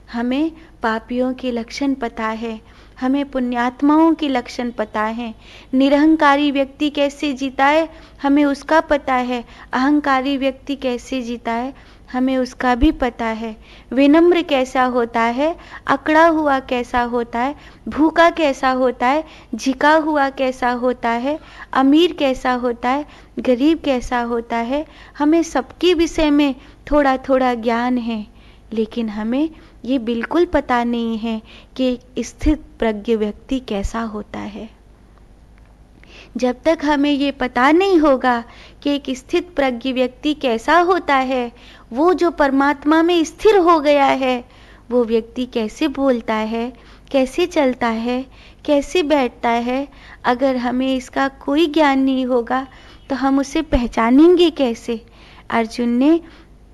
हमें पापियों के लक्षण पता है, हमें पुण्यात्माओं के लक्षण पता है। निरहंकारी व्यक्ति कैसे जीता है हमें उसका पता है, अहंकारी व्यक्ति कैसे जीता है हमें उसका भी पता है। विनम्र कैसा होता है, अकड़ा हुआ कैसा होता है, भूखा कैसा होता है, झिका हुआ कैसा होता है, अमीर कैसा होता है, गरीब कैसा होता है, हमें सबके विषय में थोड़ा थोड़ा ज्ञान है। लेकिन हमें ये बिल्कुल पता नहीं है कि एक स्थित प्रज्ञ व्यक्ति कैसा होता है। जब तक हमें ये पता नहीं होगा कि एक स्थित प्रज्ञ व्यक्ति कैसा होता है, वो जो परमात्मा में स्थिर हो गया है, वो व्यक्ति कैसे बोलता है, कैसे चलता है, कैसे बैठता है, अगर हमें इसका कोई ज्ञान नहीं होगा तो हम उसे पहचानेंगे कैसे। अर्जुन ने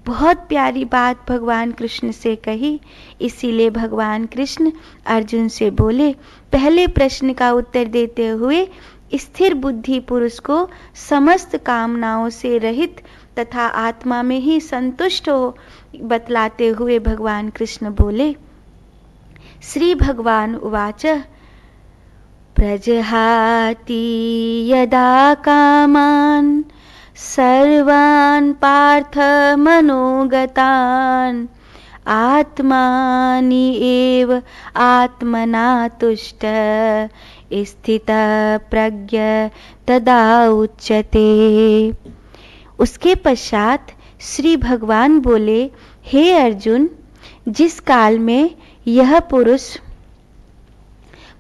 बहुत प्यारी बात भगवान कृष्ण से कही, इसीलिए भगवान कृष्ण अर्जुन से बोले, पहले प्रश्न का उत्तर देते हुए स्थिर बुद्धि पुरुष को समस्त कामनाओं से रहित तथा आत्मा में ही संतुष्ट हो बतलाते हुए भगवान कृष्ण बोले। श्री भगवान उवाच प्रजहाति यदा कामान सर्वान् पार्थ मनोगतान् आत्मानि एव आत्मना तुष्ट स्थित प्रज्ञ तदा उच्यते। उसके पश्चात श्री भगवान बोले, हे अर्जुन, जिस काल में यह पुरुष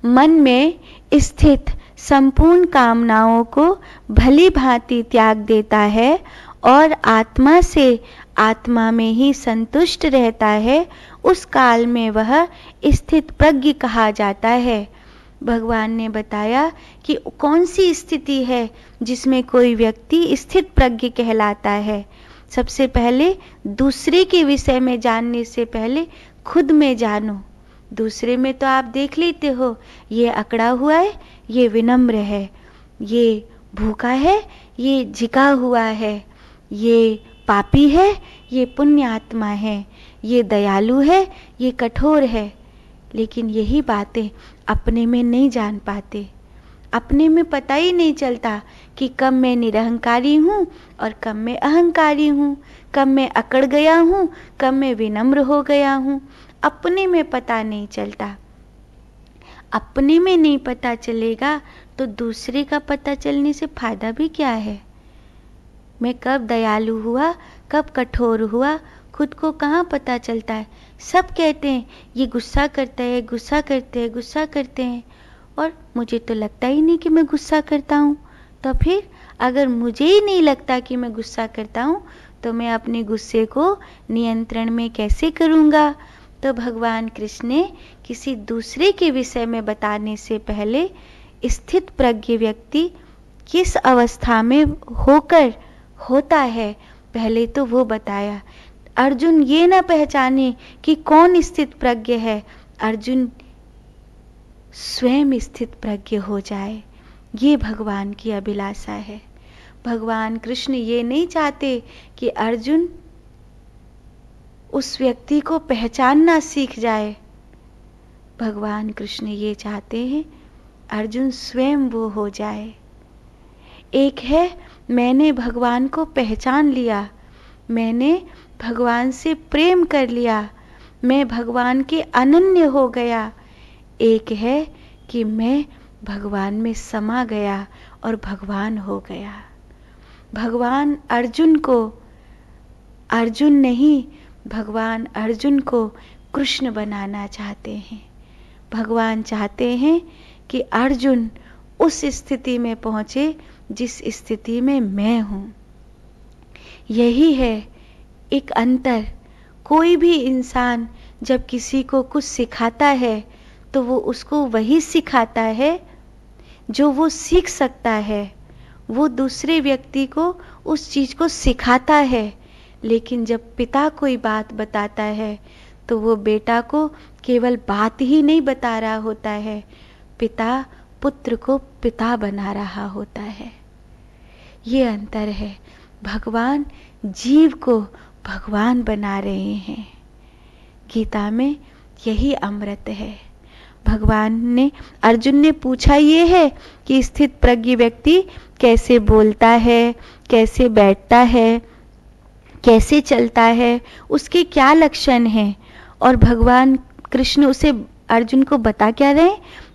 मन में स्थित संपूर्ण कामनाओं को भली भांति त्याग देता है और आत्मा से आत्मा में ही संतुष्ट रहता है, उस काल में वह स्थित प्रज्ञ कहा जाता है। भगवान ने बताया कि कौन सी स्थिति है जिसमें कोई व्यक्ति स्थित प्रज्ञ कहलाता है। सबसे पहले दूसरे के विषय में जानने से पहले खुद में जानो। दूसरे में तो आप देख लेते हो, ये अकड़ा हुआ है, ये विनम्र है, ये भूखा है, ये झिका हुआ है, ये पापी है, ये पुण्य आत्मा है, ये दयालु है, ये कठोर है। लेकिन यही बातें अपने में नहीं जान पाते। अपने में पता ही नहीं चलता कि कब मैं निरहंकारी हूँ और कब मैं अहंकारी हूँ, कब मैं अकड़ गया हूँ, कब मैं विनम्र हो गया हूँ। अपने में पता नहीं चलता। अपने में नहीं पता चलेगा तो दूसरे का पता चलने से फायदा भी क्या है। मैं कब दयालु हुआ, कब कठोर हुआ, खुद को कहाँ पता चलता है। सब कहते हैं ये गुस्सा करता है, गुस्सा करते हैं, गुस्सा करते हैं, और मुझे तो लगता ही नहीं कि मैं गुस्सा करता हूँ। तो फिर अगर मुझे ही नहीं लगता कि मैं गुस्सा करता हूँ तो मैं अपने गुस्से को नियंत्रण में कैसे करूँगा। तो भगवान कृष्ण ने किसी दूसरे के विषय में बताने से पहले स्थित प्रज्ञ व्यक्ति किस अवस्था में होकर होता है, पहले तो वो बताया। अर्जुन ये ना पहचाने कि कौन स्थित प्रज्ञ है, अर्जुन स्वयं स्थित प्रज्ञ हो जाए, ये भगवान की अभिलाषा है। भगवान कृष्ण ये नहीं चाहते कि अर्जुन उस व्यक्ति को पहचानना सीख जाए। भगवान कृष्ण ये चाहते हैं अर्जुन स्वयं वो हो जाए। एक है मैंने भगवान को पहचान लिया, मैंने भगवान से प्रेम कर लिया, मैं भगवान के अनन्य हो गया। एक है कि मैं भगवान में समा गया और भगवान हो गया। भगवान अर्जुन को अर्जुन नहीं, भगवान अर्जुन को कृष्ण बनाना चाहते हैं। भगवान चाहते हैं कि अर्जुन उस स्थिति में पहुंचे जिस स्थिति में मैं हूं। यही है एक अंतर। कोई भी इंसान जब किसी को कुछ सिखाता है तो वो उसको वही सिखाता है जो वो सीख सकता है। वो दूसरे व्यक्ति को उस चीज को सिखाता है। लेकिन जब पिता कोई बात बताता है तो वो बेटा को केवल बात ही नहीं बता रहा होता है, पिता पुत्र को पिता बना रहा होता है। ये अंतर है। भगवान जीव को भगवान बना रहे हैं। गीता में यही अमृत है। भगवान ने, अर्जुन ने पूछा ये है कि स्थित प्रज्ञ व्यक्ति कैसे बोलता है, कैसे बैठता है, कैसे चलता है, उसके क्या लक्षण हैं। और भगवान कृष्ण उसे, अर्जुन को बता क्या रहे?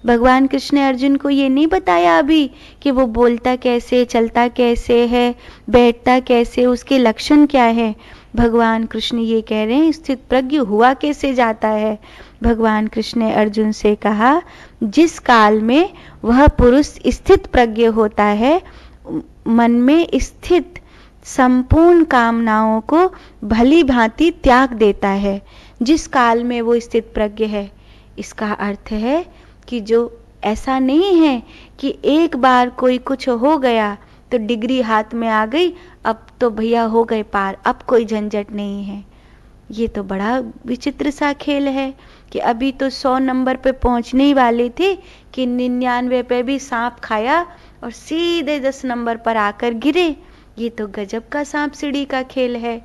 भगवान कृष्ण ने अर्जुन को ये नहीं बताया अभी कि वो बोलता कैसे, चलता कैसे है, बैठता कैसे, उसके लक्षण क्या है। भगवान कृष्ण ये कह रहे हैं स्थित प्रज्ञ हुआ कैसे जाता है। भगवान कृष्ण ने अर्जुन से कहा, जिस काल में वह पुरुष स्थित प्रज्ञ होता है, मन में स्थित संपूर्ण कामनाओं को भली भांति त्याग देता है। जिस काल में वो स्थित प्रज्ञ है, इसका अर्थ है कि जो ऐसा नहीं है कि एक बार कोई कुछ हो गया तो डिग्री हाथ में आ गई, अब तो भैया हो गए पार, अब कोई झंझट नहीं है। ये तो बड़ा विचित्र सा खेल है कि अभी तो 100 नंबर पे पहुंचने ही वाले थे कि 99 पे भी सांप खाया और सीधे 10 नंबर पर आकर गिरे। ये तो गजब का सांप सीढ़ी का खेल है।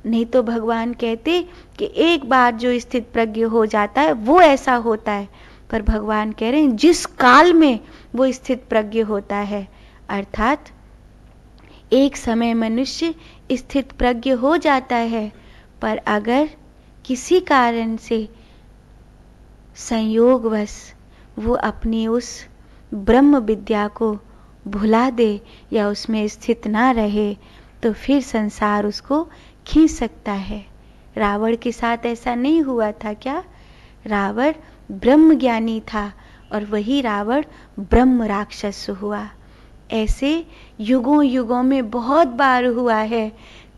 नहीं तो भगवान कहते कि एक बार जो स्थित प्रज्ञ हो जाता है वो ऐसा होता है, पर भगवान कह रहे हैं जिस काल में वो स्थित प्रज्ञ होता है, अर्थात एक समय मनुष्य स्थित प्रज्ञ हो जाता है, पर अगर किसी कारण से संयोगवश वो अपनी उस ब्रह्म विद्या को भुला दे या उसमें स्थित ना रहे, तो फिर संसार उसको खींच सकता है। रावण के साथ ऐसा नहीं हुआ था क्या? रावण ब्रह्म ज्ञानी था और वही रावण ब्रह्म राक्षस हुआ। ऐसे युगों युगों में बहुत बार हुआ है।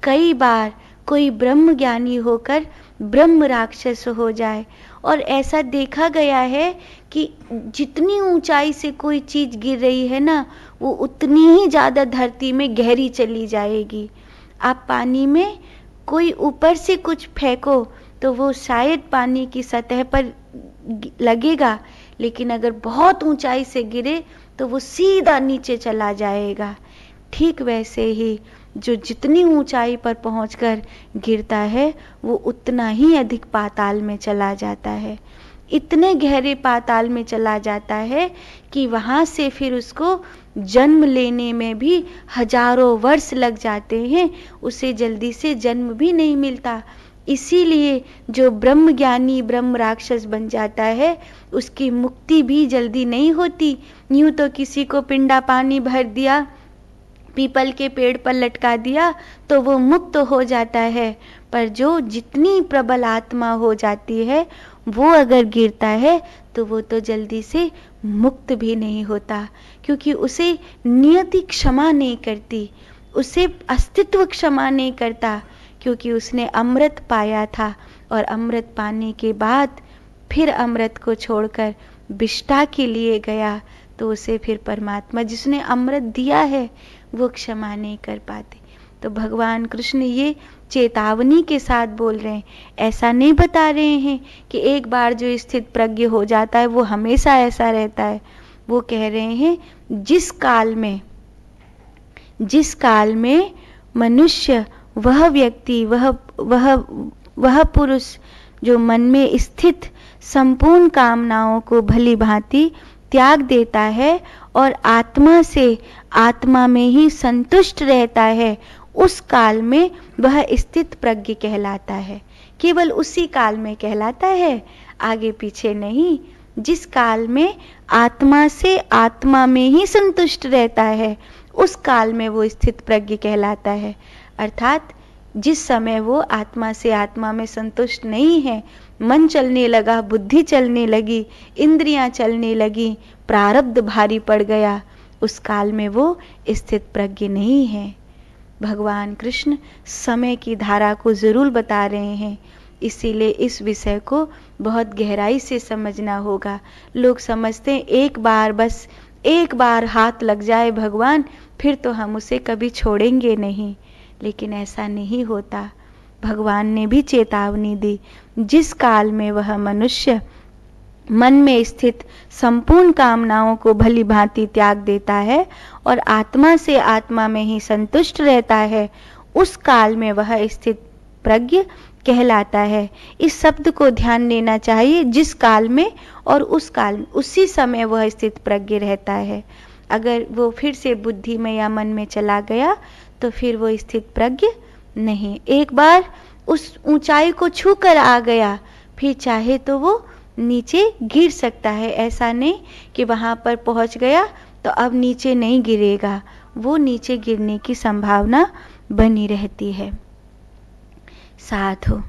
कई बार कोई ब्रह्म ज्ञानी होकर ब्रह्म राक्षस हो जाए, और ऐसा देखा गया है कि जितनी ऊंचाई से कोई चीज गिर रही है ना, वो उतनी ही ज्यादा धरती में गहरी चली जाएगी। आप पानी में कोई ऊपर से कुछ फेंको तो वो शायद पानी की सतह पर लगेगा, लेकिन अगर बहुत ऊंचाई से गिरे तो वो सीधा नीचे चला जाएगा। ठीक वैसे ही जो जितनी ऊंचाई पर पहुंचकर गिरता है वो उतना ही अधिक पाताल में चला जाता है। इतने गहरे पाताल में चला जाता है कि वहां से फिर उसको जन्म लेने में भी हजारों वर्ष लग जाते हैं, उसे जल्दी से जन्म भी नहीं मिलता। इसीलिए जो ब्रह्म ज्ञानी ब्रह्म राक्षस बन जाता है उसकी मुक्ति भी जल्दी नहीं होती। यूं तो किसी को पिंडा पानी भर दिया, पीपल के पेड़ पर लटका दिया तो वो मुक्त हो जाता है, पर जो जितनी प्रबल आत्मा हो जाती है वो अगर गिरता है तो वो तो जल्दी से मुक्त भी नहीं होता, क्योंकि उसे नियति क्षमा नहीं करती, उसे अस्तित्व क्षमा नहीं करता, क्योंकि उसने अमृत पाया था और अमृत पाने के बाद फिर अमृत को छोड़कर विष्ठा के लिए गया, तो उसे फिर परमात्मा जिसने अमृत दिया है वो क्षमा नहीं कर पाते। तो भगवान कृष्ण ये चेतावनी के साथ बोल रहे हैं, ऐसा नहीं बता रहे हैं कि एक बार जो स्थित प्रज्ञ हो जाता है वो हमेशा ऐसा रहता है। वो कह रहे हैं जिस काल में मनुष्य, वह व्यक्ति, वह पुरुष जो मन में स्थित संपूर्ण कामनाओं को भली भांति त्याग देता है और आत्मा से आत्मा में ही संतुष्ट रहता है, उस काल में वह स्थित प्रज्ञ कहलाता है। केवल उसी काल में कहलाता है, आगे पीछे नहीं। जिस काल में आत्मा से आत्मा में ही संतुष्ट रहता है उस काल में वो स्थित प्रज्ञ कहलाता है। अर्थात जिस समय वो आत्मा से आत्मा में संतुष्ट नहीं है, मन चलने लगा, बुद्धि चलने लगी, इंद्रियां चलने लगी, प्रारब्ध भारी पड़ गया, उस काल में वो स्थित प्रज्ञ नहीं है। भगवान कृष्ण समय की धारा को जरूर बता रहे हैं, इसीलिए इस विषय को बहुत गहराई से समझना होगा। लोग समझते हैं एक बार हाथ लग जाए भगवान फिर तो हम उसे कभी छोड़ेंगे नहीं, लेकिन ऐसा नहीं होता। भगवान ने भी चेतावनी दी, जिस काल में वह मनुष्य मन में स्थित संपूर्ण कामनाओं को भली भांति त्याग देता है और आत्मा से आत्मा में ही संतुष्ट रहता है, उस काल में वह स्थित प्रज्ञ कहलाता है। इस शब्द को ध्यान देना चाहिए, जिस काल में और उस काल में उसी समय वह स्थित प्रज्ञ रहता है। अगर वो फिर से बुद्धि में या मन में चला गया तो फिर वो स्थित प्रज्ञ नहीं। एक बार उस ऊंचाई को छू कर आ गया, फिर चाहे तो वो नीचे गिर सकता है। ऐसा नहीं कि वहां पर पहुंच गया तो अब नीचे नहीं गिरेगा, वो नीचे गिरने की संभावना बनी रहती है। साधु।